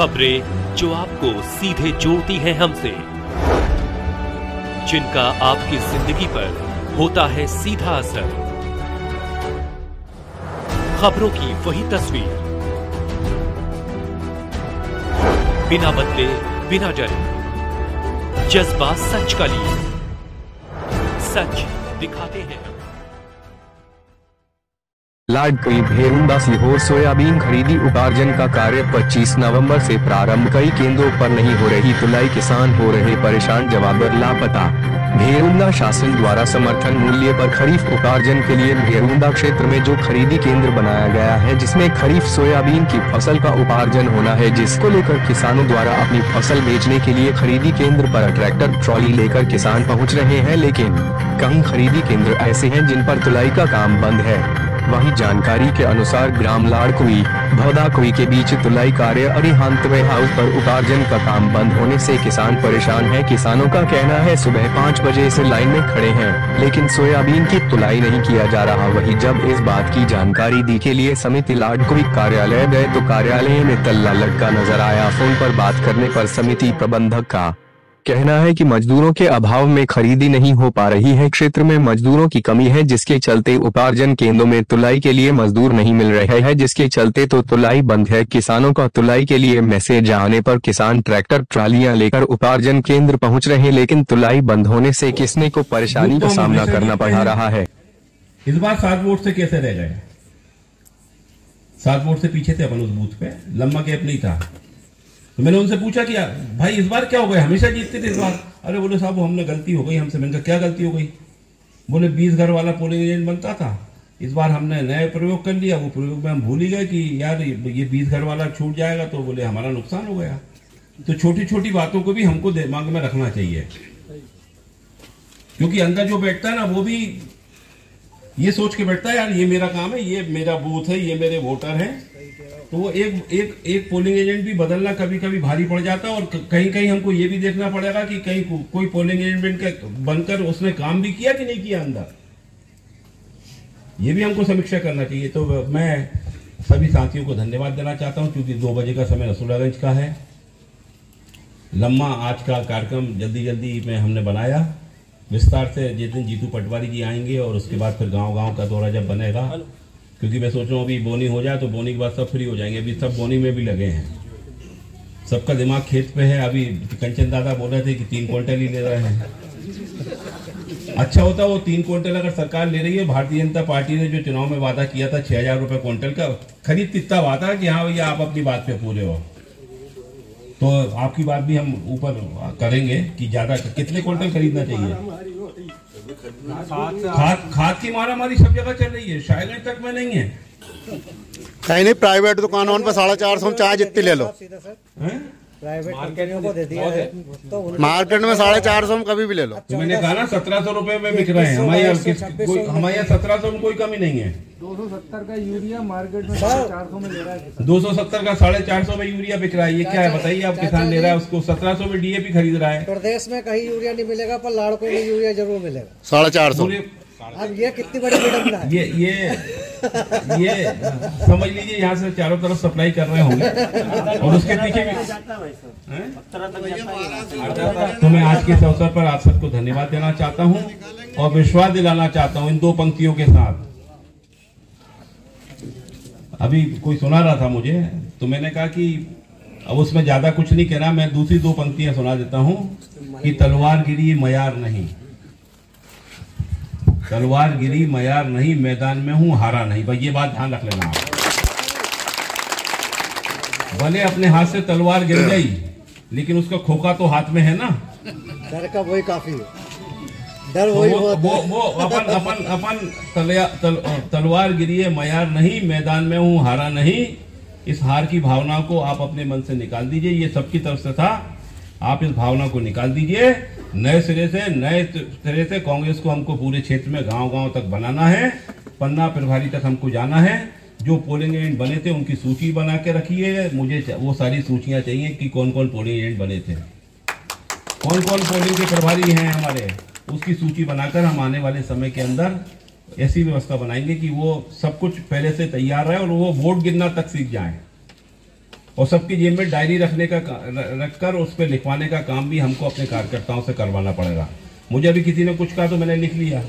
खबरें जो आपको सीधे जोड़ती हैं हमसे, जिनका आपकी जिंदगी पर होता है सीधा असर। खबरों की वही तस्वीर, बिना बदले बिना डरे, जज्बा सच का लिए, सच दिखाते हैं। लाडकई भेरुंडा सीहोर सोयाबीन खरीदी उपार्जन का कार्य 25 नवंबर से प्रारंभ। कई केंद्रों पर नहीं हो रही तुलाई, किसान हो रहे परेशान, जवाबर लापता। भेरुंडा शासन द्वारा समर्थन मूल्य पर खरीफ उपार्जन के लिए भेरुंडा क्षेत्र में जो खरीदी केंद्र बनाया गया है, जिसमें खरीफ सोयाबीन की फसल का उपार्जन होना है, जिसको लेकर किसानों द्वारा अपनी फसल बेचने के लिए खरीदी केंद्र पर ट्रैक्टर ट्रॉली लेकर किसान पहुँच रहे हैं। लेकिन कई खरीदी केंद्र ऐसे हैं जिन पर तुलाई का काम बंद है। वहीं जानकारी के अनुसार ग्राम लाड़कुई भौदाकुई के बीच तुलाई कार्य अरिहंत में हाउस पर उपार्जन का काम बंद होने से किसान परेशान है। किसानों का कहना है सुबह 5 बजे से लाइन में खड़े हैं, लेकिन सोयाबीन की तुलाई नहीं किया जा रहा। वहीं जब इस बात की जानकारी दी के लिए समिति लाड़कुई कार्यालय गए तो कार्यालय में तल्ला लटका नजर आया। फोन पर बात करने पर समिति प्रबंधक का कहना है कि मजदूरों के अभाव में खरीदी नहीं हो पा रही है। क्षेत्र में मजदूरों की कमी है, जिसके चलते उपार्जन केंद्रों में तुलाई के लिए मजदूर नहीं मिल रहे हैं, जिसके चलते तो तुलाई बंद है। किसानों का तुलाई के लिए मैसेज आने पर किसान ट्रैक्टर ट्रालियां लेकर उपार्जन केंद्र पहुंच रहे हैं, लेकिन तुलाई बंद होने से किसने को परेशानी का सामना करना पड़ रहा है। इस बार 7 वोट से कैसे रह गए? 7 वोट से पीछे थे अपन उस बूथ पे, लम्बा गैप नहीं था। तो मैंने उनसे पूछा कि भाई इस बार क्या हो गया, हमेशा जीतते थे इस बार। अरे बोले साहब हमने गलती हो गई हमसे। मैंने कहा क्या गलती हो गई? बोले 20 घर वाला पोलिंग एजेंट बनता था, इस बार हमने नया प्रयोग कर लिया। वो प्रयोग में हम भूल ही गए कि यार ये 20 घर वाला छूट जाएगा तो बोले हमारा नुकसान हो गया। तो छोटी छोटी बातों को भी हमको दिमाग में रखना चाहिए, क्योंकि अंदर जो बैठता है ना वो भी ये सोच के बैठता है यार ये मेरा काम है, ये मेरा बूथ है, ये मेरे वोटर हैं। तो वो एक पोलिंग एजेंट भी बदलना कभी कभी भारी पड़ जाता है। और कहीं कहीं हमको ये भी देखना पड़ेगा कि कहीं कोई पोलिंग एजेंट बनकर उसने काम भी किया कि नहीं किया अंदर, ये भी हमको समीक्षा करना चाहिए। तो मैं सभी साथियों को धन्यवाद देना चाहता हूं, क्योंकि 2 बजे का समय रसूलागंज का है। लम्मा आज का कार्यक्रम जल्दी में हमने बनाया विस्तार से। जिस दिन जीतू पटवारी जी आएंगे और उसके बाद फिर गांव का दौरा जब बनेगा, क्योंकि मैं सोच रहा हूँ अभी बोनी हो जाए तो बोनी के बाद सब फ्री हो जाएंगे। अभी सब बोनी में भी लगे हैं, सबका दिमाग खेत पे है। अभी कंचन दादा बोल रहे थे कि 3 क्विंटल ही ले रहे हैं। अच्छा होता वो 3 क्विंटल अगर सरकार ले रही है। भारतीय जनता पार्टी ने जो चुनाव में वादा किया था 6000 रुपए क्विंटल का खरीद, कितना वादा कि हाँ भैया आप अपनी बात पे पूरे हो, तो आपकी बात भी हम ऊपर करेंगे कि ज्यादा कितने क्विंटल खरीदना चाहिए। खाद की मारामारी सब जगह चल रही है, शायद तक में नहीं है। कहीं नहीं, प्राइवेट दुकानों पर 450 चाहे जितनी ले लो। प्राइवेट कंपनियों को दे दिया है, तो मार्केट में 450 में कभी भी ले लो। तो मैंने कहा ना 1700 रुपए में बिक रहे हैं। हमारे यहाँ 1700 में कोई कमी नहीं है। 270 का यूरिया मार्केट में 450 में ले रहा है। 270 का 450 में यूरिया बिक रहा है। ये क्या है बताइए? आप किसान ले रहा है उसको 1700 में डीएपी खरीद रहा है। प्रदेश में कहीं यूरिया नहीं मिलेगा, पर लाड़कों में यूरिया जरूर मिलेगा 450। अब ये कितनी बड़ी विडंबना है। ये समझ लीजिए यहाँ से चारों तरफ सप्लाई कर रहे होंगे और उसके पीछे भी। तो मैं आज के इस अवसर पर आप सबको धन्यवाद देना चाहता हूँ और विश्वास दिलाना चाहता हूँ इन 2 पंक्तियों के साथ। अभी कोई सुना रहा था मुझे, तो मैंने कहा कि अब उसमें ज्यादा कुछ नहीं कहना, मैं दूसरी 2 पंक्तियां सुना देता हूँ कि तलवार गिरी मयार नहीं, तलवार गिरी मयार नहीं, मैदान में हूं हारा नहीं। भाई ये बात ध्यान रख लेना आप। भले अपने हाथ से तलवार गिर गई, लेकिन उसका खोखा तो हाथ में है ना। डर का वही काफी है, डर वही वो अपन तलवार गिरी है मयार नहीं, मैदान में हूं हारा नहीं। इस हार की भावना को आप अपने मन से निकाल दीजिए। ये सबकी तरफ से था, आप इस भावना को निकाल दीजिए। नए सिरे से कांग्रेस को हमको पूरे क्षेत्र में गांव तक बनाना है। पन्ना प्रभारी तक हमको जाना है। जो पोलिंग एजेंट बने थे उनकी सूची बना के रखिए। मुझे वो सारी सूचियां चाहिए कि कौन कौन पोलिंग एजेंट बने थे, कौन कौन पोलिंग के प्रभारी हैं हमारे, उसकी सूची बनाकर हम आने वाले समय के अंदर ऐसी व्यवस्था बनाएंगे कि वो सब कुछ पहले से तैयार रहे और वो वोट गिनना तक सीख जाए। और सबकी जेब में डायरी रखकर उस पर लिखवाने का काम भी हमको अपने कार्यकर्ताओं से करवाना पड़ेगा। मुझे अभी किसी ने कुछ कहा तो मैंने लिख लिया।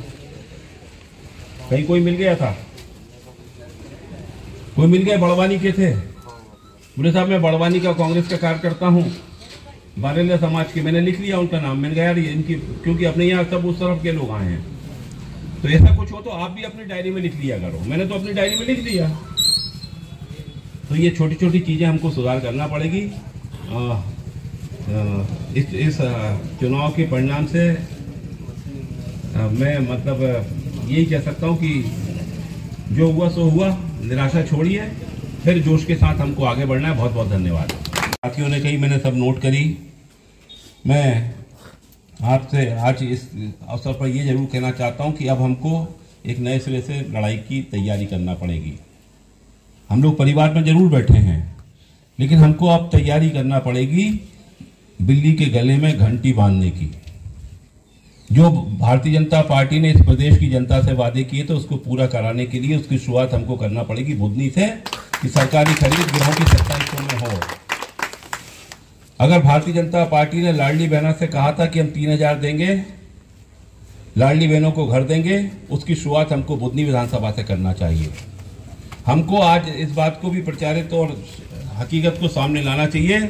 कहीं कोई मिल गया था, कोई मिल गए बड़वानी के थे, बोले साहब मैं बड़वानी का कांग्रेस का कार्यकर्ता हूँ, बारेला समाज के, मैंने लिख लिया उनका नाम। मैंने कहा यार इनकी, क्योंकि अपने यहाँ सब उस तरफ के लोग आए हैं, तो ऐसा कुछ हो तो आप भी अपनी डायरी में लिख लिया करो। मैंने तो अपनी डायरी में लिख दिया। तो ये छोटी छोटी चीजें हमको सुधार करना पड़ेगी। इस चुनाव के परिणाम से मैं मतलब यही कह सकता हूँ कि जो हुआ सो हुआ, निराशा छोड़िए, फिर जोश के साथ हमको आगे बढ़ना है। बहुत बहुत धन्यवाद। साथियों ने कही, मैंने सब नोट करी। मैं आपसे आज इस अवसर पर यह जरूर कहना चाहता हूं कि अब हमको एक नए सिरे से लड़ाई की तैयारी करना पड़ेगी। हम लोग परिवार में जरूर बैठे हैं, लेकिन हमको अब तैयारी करना पड़ेगी बिल्ली के गले में घंटी बांधने की। जो भारतीय जनता पार्टी ने इस प्रदेश की जनता से वादे किए तो उसको पूरा कराने के लिए उसकी शुरुआत हमको करना पड़ेगी बुधनी से, कि सरकारी खरीद गेहूं की 2700 में हो। अगर भारतीय जनता पार्टी ने लाडली बहना से कहा था कि हम 3000 देंगे, लाडली बहनों को घर देंगे, उसकी शुरुआत हमको बुधनी विधानसभा से करना चाहिए। हमको आज इस बात को भी प्रचारित और हकीकत को सामने लाना चाहिए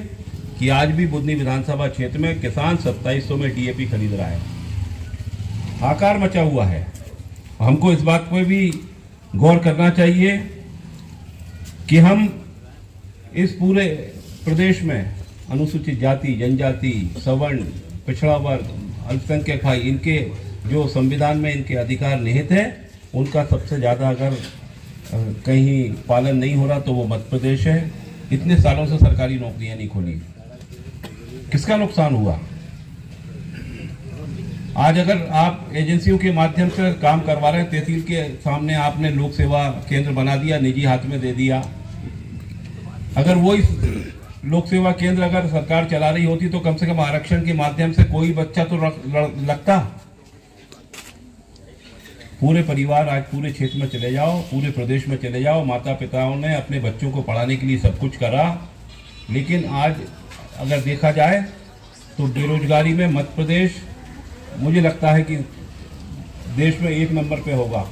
कि आज भी बुधनी विधानसभा क्षेत्र में किसान 2700 में डीएपी खरीद रहा है। हाहाकार मचा हुआ है। हमको इस बात पर भी गौर करना चाहिए कि हम इस पूरे प्रदेश में अनुसूचित जाति, जनजाति, सवर्ण, पिछड़ा वर्ग, अल्पसंख्यक भाई, इनके जो संविधान में इनके अधिकार निहित है, उनका सबसे ज्यादा अगर कहीं पालन नहीं हो रहा तो वो मध्य प्रदेश है। इतने सालों से सरकारी नौकरियां नहीं खोली, किसका नुकसान हुआ? आज अगर आप एजेंसियों के माध्यम से काम करवा रहे हैं, तहसील के सामने आपने लोक सेवा केंद्र बना दिया, निजी हाथ में दे दिया। अगर वो इस लोक सेवा केंद्र अगर सरकार चला रही होती तो कम से कम आरक्षण के माध्यम से कोई बच्चा तो लगता। पूरे परिवार आज पूरे क्षेत्र में चले जाओ, पूरे प्रदेश में चले जाओ, माता पिताओं ने अपने बच्चों को पढ़ाने के लिए सब कुछ करा, लेकिन आज अगर देखा जाए तो बेरोजगारी में मध्य प्रदेश मुझे लगता है कि देश में 1 नंबर पे होगा।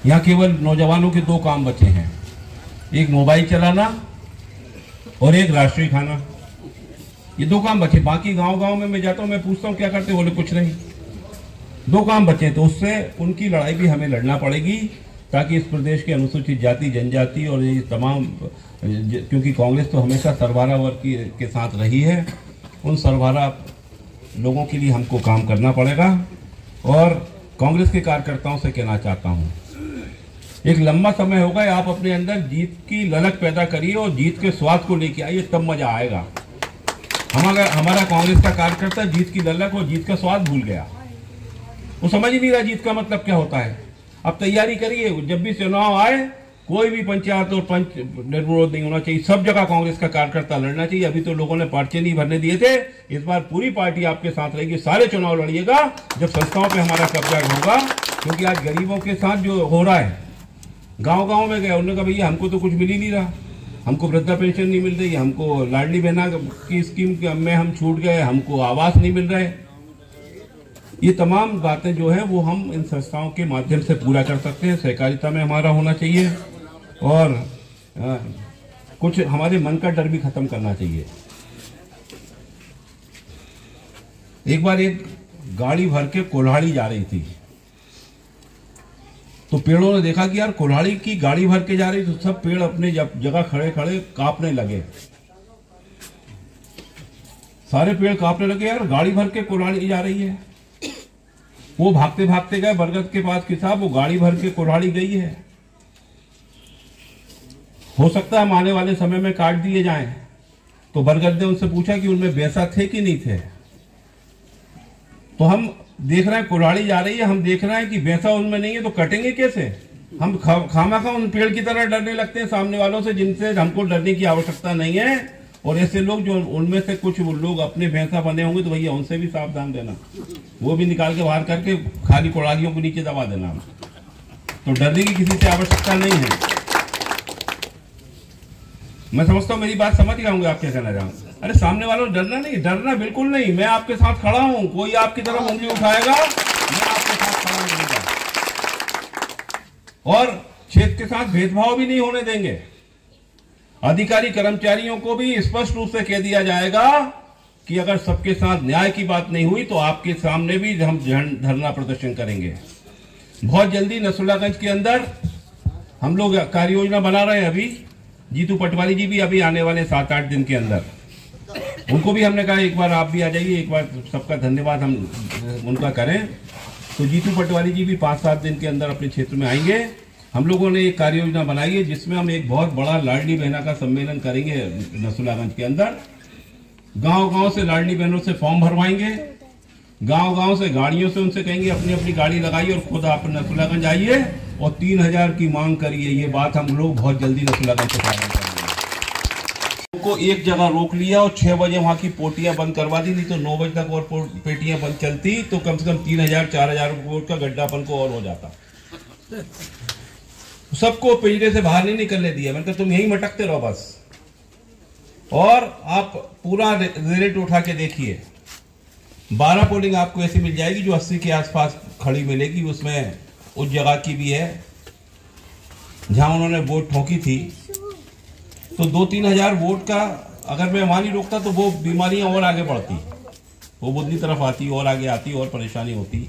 यहाँ केवल नौजवानों के 2 काम बचे हैं, एक मोबाइल चलाना और एक राष्ट्रीय खाना। ये 2 काम बचे। बाकी गांव-गांव में मैं जाता हूँ, मैं पूछता हूँ क्या करते, बोले कुछ नहीं। 2 काम बचे, तो उससे उनकी लड़ाई भी हमें लड़ना पड़ेगी, ताकि इस प्रदेश के अनुसूचित जाति, जनजाति और ये तमाम, क्योंकि कांग्रेस तो हमेशा सर्वहारा वर्ग के साथ रही है, उन सर्वहारा लोगों के लिए हमको काम करना पड़ेगा। और कांग्रेस के कार्यकर्ताओं से कहना चाहता हूँ, एक लंबा समय होगा, आप अपने अंदर जीत की ललक पैदा करिए और जीत के स्वाद को लेके आइए, तब मजा आएगा। हमारा कांग्रेस का कार्यकर्ता जीत की ललक और जीत का स्वाद भूल गया, वो समझ ही नहीं रहा जीत का मतलब क्या होता है। अब तैयारी करिए, जब भी चुनाव आए कोई भी पंचायत और पंच निर्विरोध नहीं होना चाहिए, सब जगह कांग्रेस का कार्यकर्ता लड़ना चाहिए। अभी तो लोगों ने पर्चे नहीं भरने दिए थे, इस बार पूरी पार्टी आपके साथ रहेगी, सारे चुनाव लड़िएगा जब संस्थाओं पे हमारा कब्जा होगा। क्योंकि आज गरीबों के साथ जो हो रहा है, गांव-गांव में गए, उन्होंने कहा भैया हमको तो कुछ मिल ही नहीं रहा, हमको वृद्धा पेंशन नहीं मिल रही, हमको लाडली बहना की स्कीम में हम छूट गए, हमको आवास नहीं मिल रहे। ये तमाम बातें जो है वो हम इन संस्थाओं के माध्यम से पूरा कर सकते हैं। सहकारिता में हमारा होना चाहिए और कुछ हमारे मन का डर भी खत्म करना चाहिए। एक बार एक गाड़ी भर के कोल्हाड़ी जा रही थी, तो पेड़ों ने देखा कि यार कोल्हाड़ी की गाड़ी भर के जा रही, तो सब पेड़ अपने जगह खड़े खड़े कांपने लगे। सारे पेड़ कांपने लगे, यार गाड़ी भर के कोल्हाड़ी जा रही है। वो भागते भागते गए बरगद के पास कि साहब वो गाड़ी भर के कोल्हाड़ी गई है, हो सकता है हम आने वाले समय में काट दिए जाएं। तो बरगद ने उनसे पूछा कि उनमें वैसा थे कि नहीं थे। तो हम देख रहे हैं कोल्हाड़ी जा रही है, हम देख रहे हैं कि वैसा उनमें नहीं है, तो कटेंगे कैसे? हम खामखा उन पेड़ की तरह डरने लगते हैं सामने वालों से, जिनसे हमको डरने की आवश्यकता नहीं है। और ऐसे लोग जो उनमें से कुछ लोग अपने भैंसा बने होंगे, तो भैया उनसे भी सावधान देना, वो भी निकाल के बाहर करके खाली कोड़ालियों को नीचे दबा देना। तो डरने की किसी से आवश्यकता नहीं है। मैं समझता हूँ मेरी बात समझ गया होंगे आप क्या कहना चाहूँ। अरे सामने वालों डरना नहीं, डरना बिल्कुल नहीं, मैं आपके साथ खड़ा हूँ, कोई आपकी तरफ उंगली उठाएगा मैं आपके साथ खड़ा रहूंगा और क्षेत्र के साथ भेदभाव भी नहीं होने देंगे। अधिकारी कर्मचारियों को भी स्पष्ट रूप से कह दिया जाएगा कि अगर सबके साथ न्याय की बात नहीं हुई तो आपके सामने भी हम धरना प्रदर्शन करेंगे। बहुत जल्दी नसरुल्लागंज के अंदर हम लोग कार्य योजना बना रहे हैं। अभी जीतू पटवारी जी भी अभी आने वाले 7-8 दिन के अंदर, उनको भी हमने कहा एक बार आप भी आ जाइए, एक बार सबका धन्यवाद हम उनका करें। तो जीतू पटवारी जी भी 5-7 दिन के अंदर अपने क्षेत्र में आएंगे। हम लोगों ने एक कार्य योजना बनाई है जिसमें हम एक बहुत बड़ा लाडली बहना का सम्मेलन करेंगे नसरुल्लागंज के अंदर। गांव-गांव से लाडली बहनों से फॉर्म भरवाएंगे, गांव-गांव से गाड़ियों से उनसे कहेंगे अपनी अपनी गाड़ी लगाइए और खुद आप नसरुल्लागंज आइए और 3000 की मांग करिए। ये बात हम लोग बहुत जल्दी नसरुल्लागंज से फाइनल करेंगे। को एक जगह रोक लिया और 6 बजे वहां की पोटियां बंद करवा दी, नहीं तो 9 बजे तक और पेटियां बंद चलती तो कम से कम 3000-4000 वोट का गड्ढा अपन को और हो जाता। सबको पिंजरे से बाहर नहीं निकलने दिया, मैंने कहा तुम यहीं मटकते रहो बस। और आप पूरा रिजल्ट उठा के देखिए, 12 पोलिंग आपको ऐसी मिल जाएगी जो 80 के आसपास खड़ी मिलेगी। उसमें उस जगह की भी है जहां उन्होंने वोट ठोकी थी। तो 2-3 हजार वोट का अगर मैं वहां नहीं रोकता तो वो बीमारियां और आगे बढ़ती, वो बुद्धि तरफ आती और आगे आती और परेशानी होती।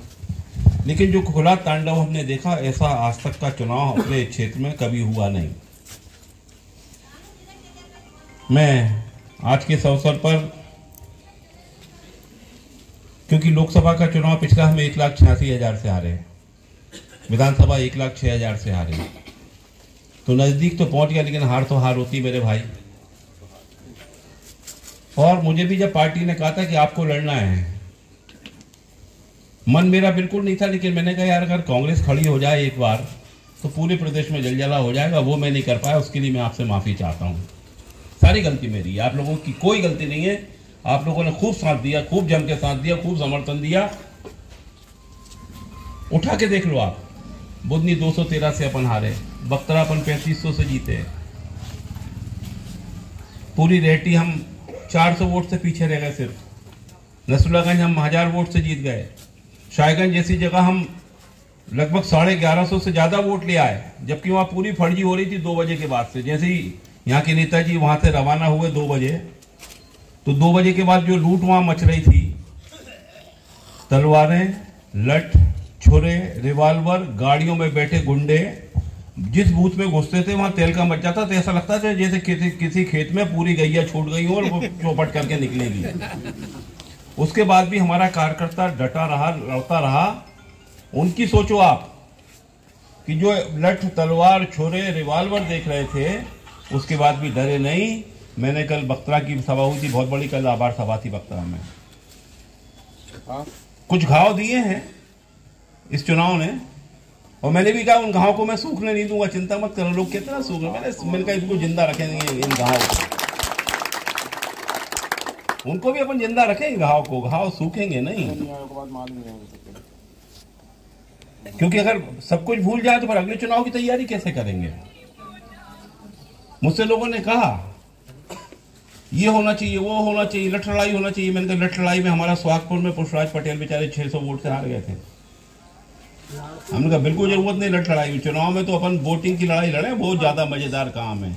लेकिन जो खुला तांडव हमने देखा, ऐसा आज तक का चुनाव अपने क्षेत्र में कभी हुआ नहीं। मैं आज के इस अवसर पर, क्योंकि लोकसभा का चुनाव पिछला हम 1,86,000 से हारे, विधानसभा 1,06,000 से हारे, तो नजदीक तो पहुंच गया, लेकिन हार तो हार होती मेरे भाई। और मुझे भी जब पार्टी ने कहा था कि आपको लड़ना है, मन मेरा बिल्कुल नहीं था, लेकिन मैंने कहा यार अगर कांग्रेस खड़ी हो जाए एक बार तो पूरे प्रदेश में जलजला हो जाएगा। वो मैं नहीं कर पाया, उसके लिए मैं आपसे माफी चाहता हूँ। सारी गलती मेरी है, आप लोगों की कोई गलती नहीं है। आप लोगों ने खूब साथ दिया, खूब जम के साथ दिया, खूब समर्थन दिया। उठा के देख लो आप, बुधनी 213 से अपन हारे, बख्तरा अपन 3500 से जीते, पूरी रेहटी हम 400 वोट से पीछे रह गए सिर्फ, नसरुल्लागंज हम 1000 वोट से जीत गए, शाहगंज जैसी जगह हम लगभग 1150 से ज्यादा वोट ले आए, जबकि वहां पूरी फर्जी हो रही थी 2 बजे के बाद से। जैसे ही यहाँ के नेताजी वहां से रवाना हुए 2 बजे, तो 2 बजे के बाद जो लूट वहां मच रही थी, तलवारें, लठ, छुरे, रिवाल्वर, गाड़ियों में बैठे गुंडे जिस बूथ में घुसते थे वहां तेल का मच जाता था। ऐसा लगता था जैसे किसी खेत में पूरी गैया छूट गई हो और वो चौपट करके निकलेगी। उसके बाद भी हमारा कार्यकर्ता डटा रहा, लड़ता रहा। उनकी सोचो आप कि जो लठ, तलवार, छुरे, रिवाल्वर देख रहे थे, उसके बाद भी डरे नहीं। मैंने कल बख्तरा की सभा हुई थी, बहुत बड़ी कल आभार सभा थी बख्तरा में। कुछ घाव दिए हैं इस चुनाव ने, और मैंने भी कहा उन घाव को मैं सूखने नहीं दूंगा, चिंता मत करो। लोग कितना सूख रहे, मैंने कहा इसको जिंदा रखेंगे इन घाव को, उनको भी अपन जिंदा रखेंगे घाव को, घाव सूखेंगे नहीं। क्योंकि अगर सब कुछ भूल जाए तो फिर अगले चुनाव की तैयारी कैसे करेंगे। मुझसे लोगों ने कहा ये होना चाहिए, वो होना चाहिए, लठ लड़ाई होना चाहिए। मैंने कहा लठ लड़ाई में हमारा सुहागपुर में पुष्पराज पटेल बेचारे 600 वोट से हार गए थे। हमने कहा बिल्कुल जरूरत नहीं लठ लड़ाई, चुनाव में तो अपन वोटिंग की लड़ाई लड़े, बहुत ज्यादा मजेदार काम है।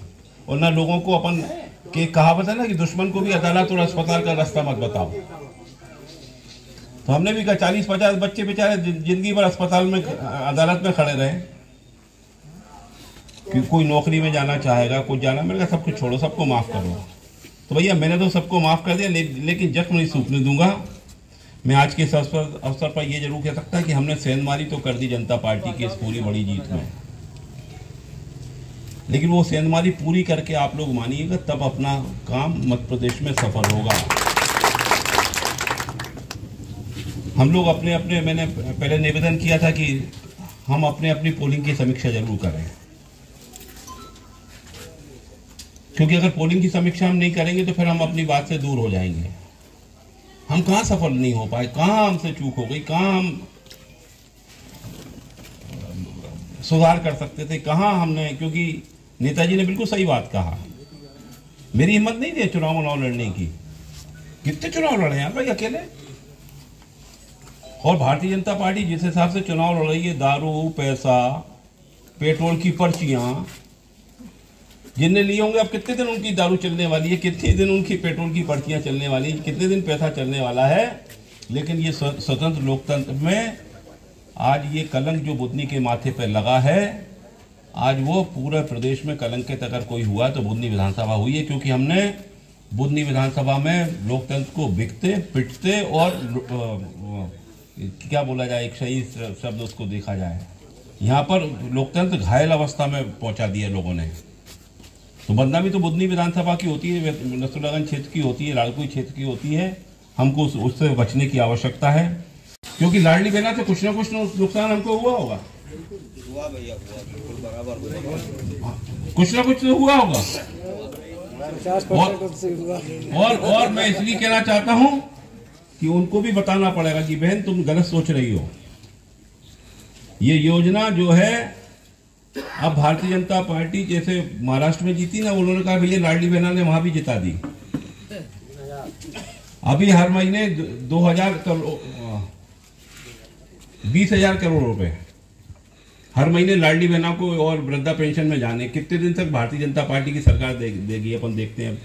और ना लोगों को अपन के कहावत है ना कि दुश्मन को भी अदालत और अस्पताल का रास्ता मत बताओ। तो हमने भी कहा 40-50 बच्चे बेचारे जिंदगी भर अस्पताल में, अदालत में खड़े रहे कि कोई नौकरी में जाना चाहेगा, कुछ जाना। मैंने कहा सब कुछ छोड़ो, सबको माफ करो। तो भैया मैंने तो सबको माफ कर दिया, लेकिन जख्म नहीं सूखने दूंगा। मैं आज के इस अवसर पर यह जरूर कह सकता कि हमने सेंधमारी तो कर दी जनता पार्टी की इस पूरी बड़ी जीत में, लेकिन वो सेंधमारी पूरी करके आप लोग मानिएगा तब अपना काम मध्य प्रदेश में सफल होगा। हम लोग अपने अपने, मैंने पहले निवेदन किया था कि हम अपने अपनी पोलिंग की समीक्षा जरूर करें, क्योंकि अगर पोलिंग की समीक्षा हम नहीं करेंगे तो फिर हम अपनी बात से दूर हो जाएंगे। हम कहां सफल नहीं हो पाए, कहां हमसे चूक हो गई, कहां हम सुधार कर सकते थे, कहां हमने, क्योंकि नेताजी ने बिल्कुल सही बात कहा मेरी हिम्मत नहीं थी चुनाव लड़ने की। कितने चुनाव लड़े हैं भाई अकेले। और भारतीय जनता पार्टी जिस हिसाब से चुनाव लड़ रही है, दारू, पैसा, पेट्रोल की पर्चियां जिनने लिए होंगे, अब कितने दिन उनकी दारू चलने वाली है, कितने दिन उनकी पेट्रोल की पर्चियां चलने वाली है, कितने दिन पैसा चलने वाला है। लेकिन ये स्वतंत्र लोकतंत्र में आज ये कलंक जो बुधनी के माथे पर लगा है, आज वो पूरे प्रदेश में कलंकित अगर कोई हुआ तो बुधनी विधानसभा हुई है। क्योंकि हमने बुधनी विधानसभा में लोकतंत्र को बिकते, पिटते और क्या बोला जाए, एक सही शब्द उसको देखा जाए, यहाँ पर लोकतंत्र घायल अवस्था में पहुंचा दिया लोगों ने। तो बदनामी तो बुधनी विधानसभा की होती है, नसरुल्लागंज क्षेत्र की होती है, लालकुई क्षेत्र की होती है। हमको उससे बचने की आवश्यकता है, क्योंकि लाडली बहना से कुछ ना कुछ नुकसान हमको हुआ होगा, कुछ ना कुछ तो हुआ होगा। और मैं इसलिए कहना चाहता हूं कि उनको भी बताना पड़ेगा कि बहन तुम गलत सोच रही हो। ये योजना जो है, अब भारतीय जनता पार्टी जैसे महाराष्ट्र में जीती ना, उन्होंने कहा भैया लाडली बहना ने वहां भी जिता दी। अभी हर महीने 20,000 करोड़ रुपए हर महीने लाडली बहना को और वृद्धा पेंशन में जाने। कितने दिन तक भारतीय जनता पार्टी की सरकार देगी, अपन देखते हैं।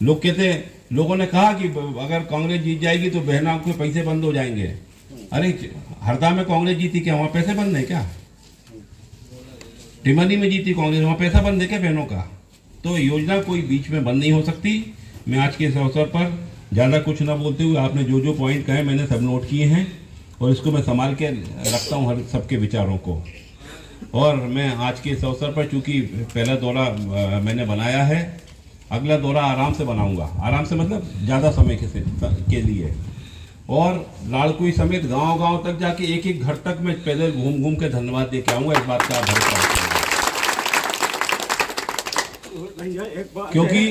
लोग कहते हैं, लोगों ने कहा कि अगर कांग्रेस जीत जाएगी तो बहना के पैसे बंद हो जाएंगे। अरे हरदा में कांग्रेस जीती, क्या वहां पैसे बंद है क्या? टिमनी में जीती कांग्रेस, वहां पैसा बंद है क्या बहनों का? तो योजना कोई बीच में बंद नहीं हो सकती। मैं आज के इस अवसर पर ज्यादा कुछ ना बोलते हुए, आपने जो जो पॉइंट कहे मैंने सब नोट किए हैं और इसको मैं संभाल के रखता हूं हर सबके विचारों को। और मैं आज के इस अवसर पर, चूंकि पहला दौरा मैंने बनाया है, अगला दौरा आराम से बनाऊंगा। आराम से मतलब ज्यादा समय के लिए, और लालकुई समेत गांव-गांव तक जाके एक एक घर तक मैं पैदल घूम घूम के धन्यवाद दे के आऊंगा। इस बात का भरोसा, क्योंकि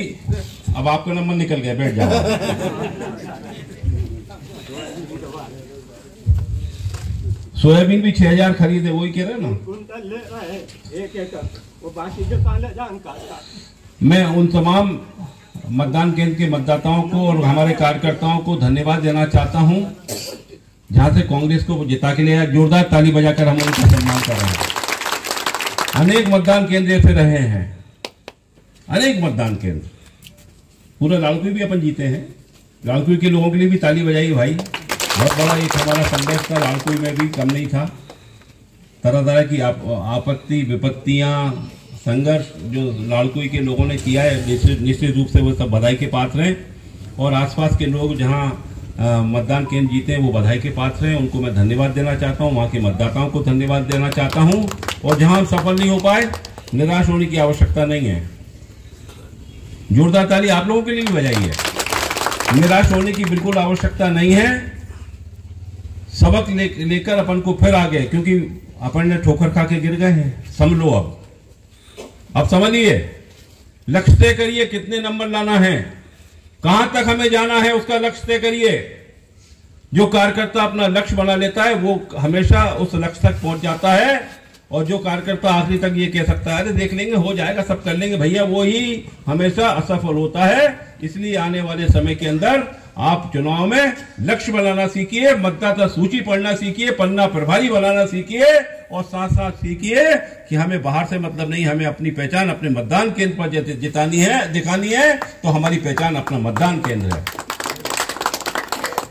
अब आपका नंबर निकल गया, बैठ जाओ। सोयाबीन भी 6,000 खरीदे, वही कह रहे ना। मैं उन तमाम मतदान केंद्र के मतदाताओं को और हमारे कार्यकर्ताओं को धन्यवाद देना चाहता हूं, जहां से कांग्रेस को जिता के लिए जोरदार ताली बजाकर हम उनका सम्मान कर रहे हैं। अनेक मतदान केंद्र ऐसे रहे हैं, अनेक मतदान केंद्र, पूरा लालकुई भी अपन जीते हैं। लालकुई के लोगों के लिए भी ताली बजाई भाई, बहुत बड़ा एक हमारा संघर्ष था, लालकुई में भी कम नहीं था। तरह तरह की आपत्ति, विपत्तियां, संघर्ष जो लालकुई के लोगों ने किया है, निश्चित रूप से वो सब बधाई के पात्र हैं। और आसपास के लोग जहां मतदान केंद्र जीते हैं वो बधाई के पात्र हैं, उनको मैं धन्यवाद देना चाहता हूं, वहां के मतदाताओं को धन्यवाद देना चाहता हूं। और जहां हम सफल नहीं हो पाए, निराश होने की आवश्यकता नहीं है। जोरदार ताली आप लोगों के लिए भी बजाई है। निराश होने की बिल्कुल आवश्यकता नहीं है। सबक लेकर अपन को फिर आगे, क्योंकि अपन ने ठोकर खा के गिर गए हैं, समझ लो। अब समझिए, लक्ष्य तय करिए, कितने नंबर लाना है, कहां तक हमें जाना है, उसका लक्ष्य तय करिए। जो कार्यकर्ता अपना लक्ष्य बना लेता है वो हमेशा उस लक्ष्य तक पहुंच जाता है। और जो कार्यकर्ता आखिरी तक ये कह सकता है अरे देख लेंगे, हो जाएगा, सब कर लेंगे, भैया, वो ही हमेशा असफल होता है। इसलिए आने वाले समय के अंदर आप चुनाव में लक्ष्य बनाना सीखिए, मतदाता सूची पढ़ना सीखिए, पन्ना प्रभारी बनाना सीखिए, और साथ साथ सीखिए कि हमें बाहर से मतलब नहीं, हमें अपनी पहचान अपने मतदान केंद्र पर जितानी है, दिखानी है। तो हमारी पहचान अपना मतदान केंद्र है।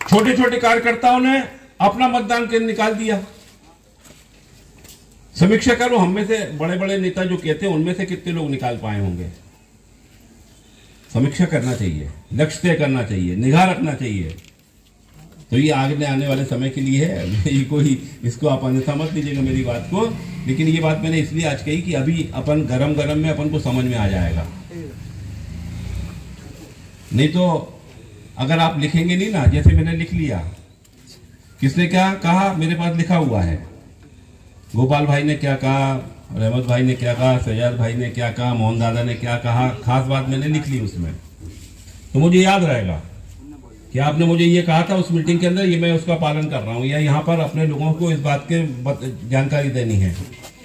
छोटे छोटे कार्यकर्ताओं ने अपना मतदान केंद्र निकाल दिया। समीक्षा करो, हम में से बड़े बड़े नेता जो कहते हैं उनमें से कितने लोग निकाल पाए होंगे। समीक्षा करना चाहिए, लक्ष्य तय करना चाहिए, निगाह रखना चाहिए। तो ये आगे आने वाले समय के लिए है। ये कोई इसको आप अन्यथा मत लीजिएगा मेरी बात को, लेकिन ये बात मैंने इसलिए आज कही कि अभी अपन गरम गरम में अपन को समझ में आ जाएगा। नहीं तो अगर आप लिखेंगे नहीं ना, जैसे मैंने लिख लिया, किसने क्या कहा मेरे पास लिखा हुआ है, गोपाल भाई ने क्या कहा, रहमत भाई ने क्या कहा, सैयद भाई ने क्या कहा, मोहन दादा ने क्या कहा, खास बात मैंने लिख ली उसमें, तो मुझे याद रहेगा कि आपने मुझे ये कहा था उस मीटिंग के अंदर, ये मैं उसका पालन कर रहा हूँ, या यहाँ पर अपने लोगों को इस बात के जानकारी देनी है।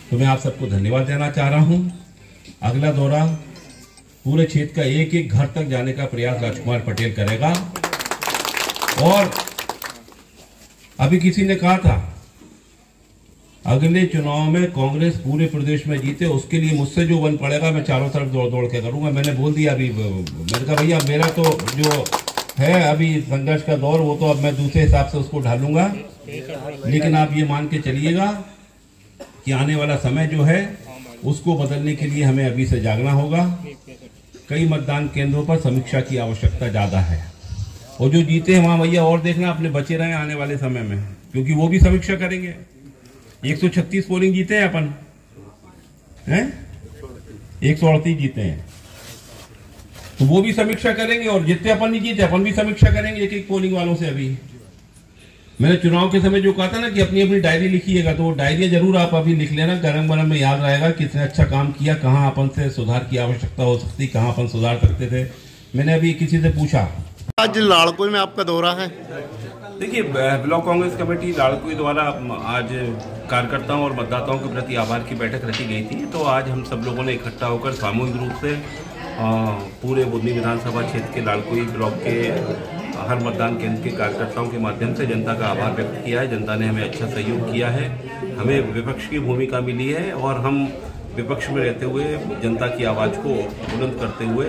तो मैं आप सबको धन्यवाद देना चाह रहा हूँ। अगला दौरा पूरे क्षेत्र का एक एक घर तक जाने का प्रयास राजकुमार पटेल करेगा। और अभी किसी ने कहा था अगले चुनाव में कांग्रेस पूरे प्रदेश में जीते, उसके लिए मुझसे जो बन पड़ेगा मैं चारों तरफ दौड़ दौड़ के करूंगा। मैंने बोल दिया अभी, मैंने कहा भैया मेरा तो जो है अभी संघर्ष का दौर, वो तो अब मैं दूसरे हिसाब से उसको ढालूंगा, लेकिन आप ये मान के चलिएगा कि आने वाला समय जो है उसको बदलने के लिए हमें अभी से जागना होगा। कई मतदान केंद्रों पर समीक्षा की आवश्यकता ज्यादा है, और जो जीते हैं वहां भैया और देखना अपने बचे रहे आने वाले समय में, क्योंकि वो भी समीक्षा करेंगे। 136 पोलिंग जीते हैं अपन, हैं 138 जीते हैं, तो वो भी समीक्षा करेंगे, और जितने अपन नहीं जीते अपन भी समीक्षा करेंगे एक एक पोलिंग वालों से। अभी मैंने चुनाव के समय जो कहा था ना कि अपनी अपनी डायरी लिखिएगा, तो वो डायरी जरूर आप अभी लिख लेना, गरम गरम में याद रहेगा किसने अच्छा काम किया, कहाँ अपन से सुधार की आवश्यकता हो सकती, कहाँ अपन सुधार सकते थे। मैंने अभी किसी से पूछा, आज लाड़कुई में आपका दौरा है। देखिए, ब्लॉक कांग्रेस कमेटी लाड़कुई द्वारा आज कार्यकर्ताओं और मतदाताओं के प्रति आभार की बैठक रखी गई थी। तो आज हम सब लोगों ने इकट्ठा होकर सामूहिक रूप से पूरे बुधनी विधानसभा क्षेत्र के लाड़कुई ब्लॉक के हर मतदान केंद्र के कार्यकर्ताओं के माध्यम से जनता का आभार व्यक्त किया है। जनता ने हमें अच्छा सहयोग किया है, हमें विपक्ष की भूमिका मिली है, और हम विपक्ष में रहते हुए जनता की आवाज़ को बुलंद करते हुए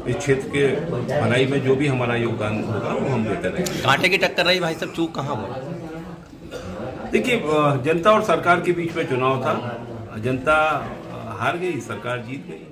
इस क्षेत्र के भलाई में जो भी हमारा योगदान होगा वो हम देते रहेंगे। कांटे की टक्कर रही भाई साहब, चूक कहाँ हुआ? देखिए, जनता और सरकार के बीच में चुनाव था, जनता हार गई, सरकार जीत गई।